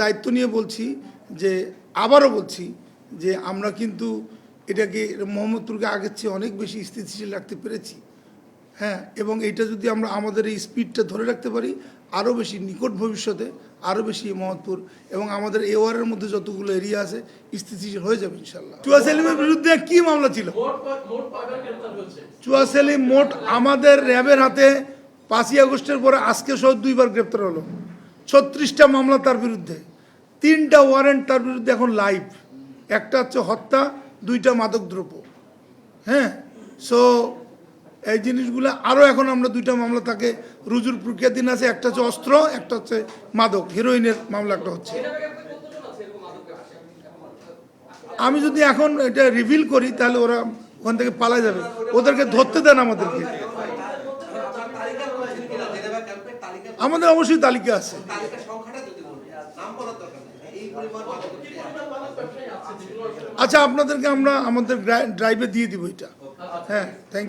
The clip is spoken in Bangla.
দায়িত্ব নিয়ে বলছি যে আবারও বলছি যে আমরা কিন্তু এটাকে মোহাম্মদপুরকে আগের চেয়ে অনেক বেশি স্থিতিশীল রাখতে পেরেছি। হ্যাঁ, এবং এইটা যদি আমরা আমাদের এই স্পিডটা ধরে রাখতে পারি আরও বেশি নিকট ভবিষ্যতে আরও বেশি মোহাম্মদপুর এবং আমাদের এ ওয়ার্ডের মধ্যে যতগুলো এরিয়া আছে স্থিতিশীল হয়ে যাবে ইনশাল্লাহ। চুয়া সেলিমের বিরুদ্ধে কি মামলা ছিল? চুয়া সেলিম মোট আমাদের র্যাবের হাতে 5ই আগস্টের পরে আজকে সহ 2বার গ্রেপ্তার হলো। 36টা মামলা তার বিরুদ্ধে, 3টা ওয়ারেন্ট তার বিরুদ্ধে এখন লাইভ। একটা হচ্ছে হত্যা, 2টা মাদকদ্রব্য। হ্যাঁ, সো এই জিনিসগুলো আরও এখন আমরা 2টা মামলা তাকে রুজুর প্রক্রিয়াধীন আছে। একটা হচ্ছে অস্ত্র, একটা হচ্ছে মাদক, হিরোইনের মামলা একটা হচ্ছে। আমি যদি এখন এটা রিভিল করি তাহলে ওরা ওখান থেকে পালা যাবে। ওদেরকে ধরতে দেন আমাদেরকে। আমাদের অবশ্যই তালিকা আছে। আচ্ছা, আপনাদেরকে আমরা আমাদের ড্রাইভে দিয়ে দিব এটা। হ্যাঁ, থ্যাংক ইউ।